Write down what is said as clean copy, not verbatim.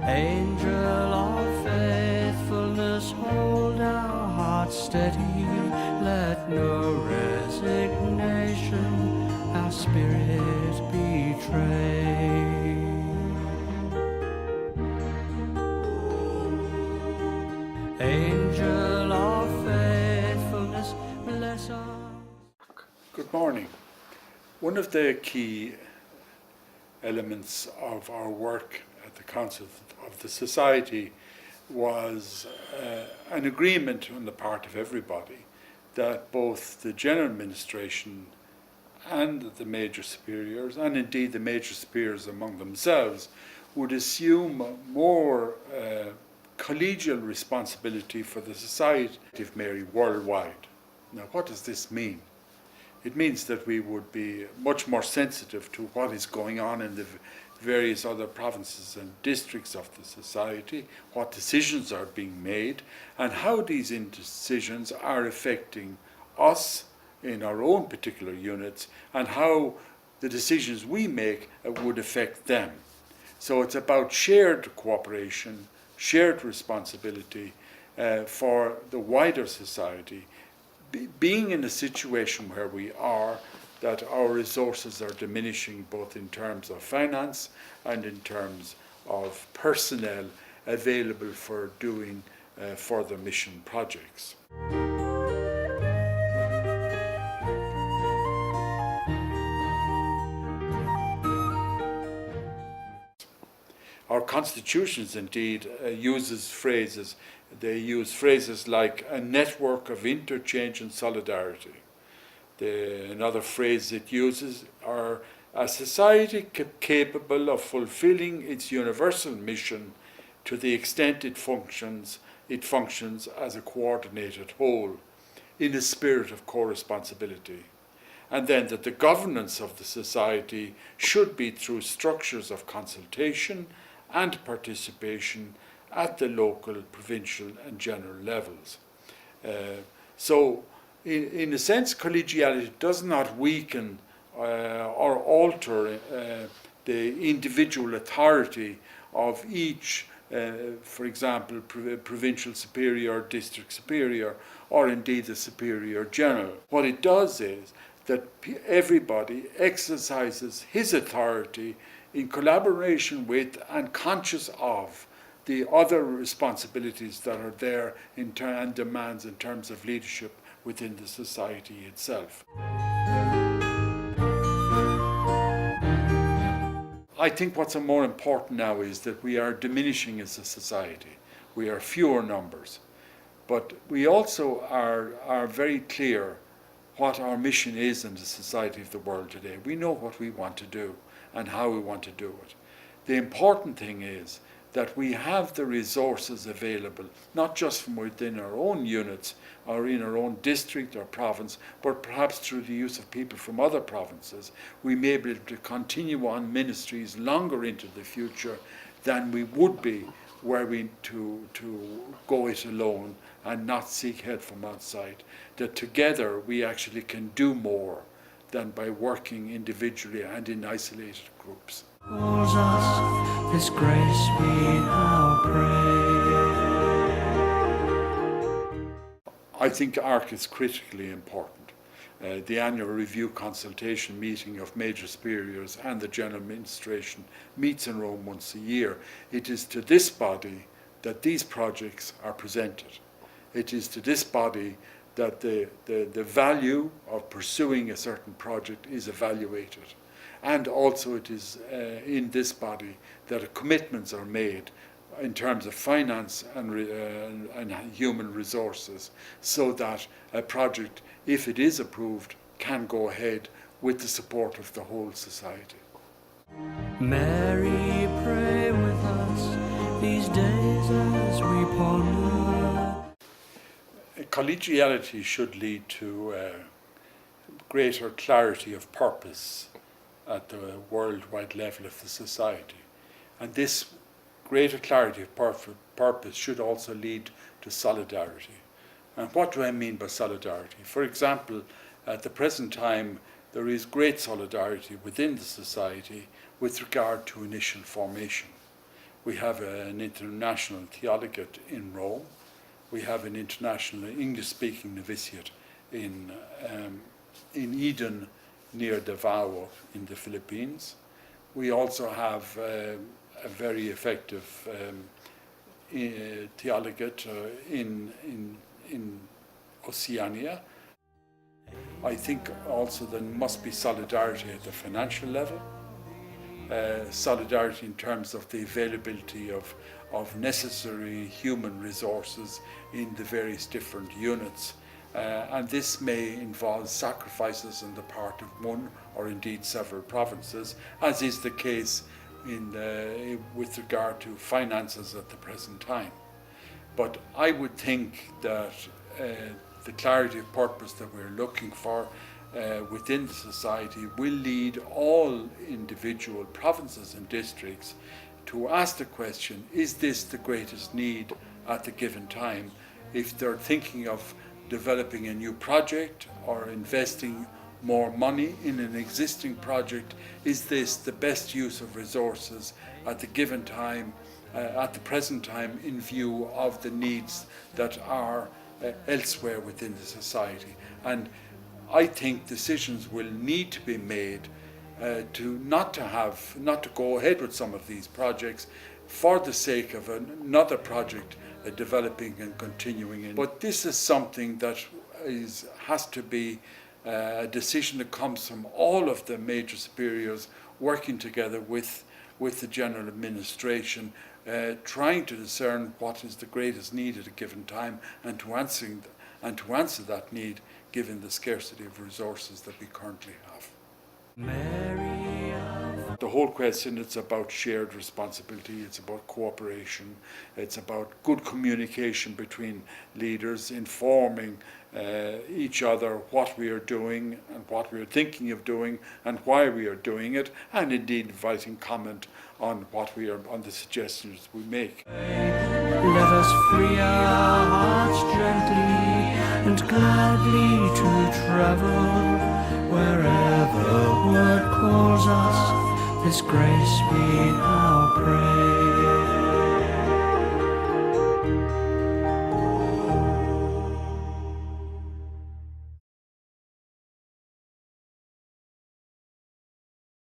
Angel of faithfulness, hold our hearts steady. Let no resignation our spirit betray. Angel of faithfulness, bless us. Good morning. One of the key elements of our work at the Council of the Society was an agreement on the part of everybody that both the General Administration and the major superiors, and indeed the major superiors among themselves, would assume more collegial responsibility for the Society of Mary worldwide. Now, what does this mean? It means that we would be much more sensitive to what is going on in the various other provinces and districts of the Society, what decisions are being made, and how these decisions are affecting us in our own particular units, and how the decisions we make would affect them. So it's about shared cooperation, shared responsibility for the wider society. Being in a situation where we are, that our resources are diminishing both in terms of finance and in terms of personnel available for doing further mission projects. Our constitutions indeed use phrases like a network of interchange and solidarity. Another phrase it uses are a society capable of fulfilling its universal mission to the extent it functions as a coordinated whole in a spirit of co-responsibility. And then that the governance of the society should be through structures of consultation and participation at the local, provincial and general levels. So in a sense, collegiality does not weaken or alter the individual authority of each, for example, provincial superior, district superior, or indeed the superior general. What it does is that everybody exercises his authority in collaboration with and conscious of the other responsibilities that are there and demands in terms of leadership within the society itself. I think what's more important now is that we are diminishing as a society. We are fewer numbers. But we also are very clear what our mission is in the society of the world today. We know what we want to do and how we want to do it. The important thing is that we have the resources available, not just from within our own units or in our own district or province, but perhaps through the use of people from other provinces. We may be able to continue on ministries longer into the future than we would be were we to go it alone and not seek help from outside. That together we actually can do more than by working individually and in isolated groups. Calls us this grace we now pray. I think ARC is critically important. The annual review consultation meeting of major superiors and the General Administration meets in Rome once a year. It is to this body that these projects are presented. It is to this body that the value of pursuing a certain project is evaluated. And also it is in this body that commitments are made in terms of finance and human resources, so that a project, if it is approved, can go ahead with the support of the whole society. Mary, pray with us these days as we ponder. Collegiality should lead to greater clarity of purpose at the worldwide level of the society. And this greater clarity of purpose should also lead to solidarity. And what do I mean by solidarity? For example, at the present time, there is great solidarity within the society with regard to initial formation. We have an international theologate in Rome. We have an international English-speaking novitiate in Eden, near Davao in the Philippines. We also have a very effective theologate in Oceania. I think also there must be solidarity at the financial level, solidarity in terms of the availability of necessary human resources in the various different units. And this may involve sacrifices on the part of one or indeed several provinces, as is the case with regard to finances at the present time. But I would think that the clarity of purpose that we're looking for within the society will lead all individual provinces and districts to ask the question, is this the greatest need at the given time? If they're thinking of developing a new project or investing more money in an existing project, is this the best use of resources at the given time, at the present time, in view of the needs that are elsewhere within the society? And I think decisions will need to be made not to go ahead with some of these projects for the sake of another project developing and continuing. But this is something that has to be a decision that comes from all of the major superiors working together with the general administration, trying to discern what is the greatest need at a given time and to answer that need given the scarcity of resources that we currently have. The whole question, it's about shared responsibility, it's about cooperation, it's about good communication between leaders, informing each other what we are doing and what we are thinking of doing and why we are doing it, and indeed inviting comment on on the suggestions we make. Let us free our hearts gently and gladly to travel wherever word calls us. This grace we now pray.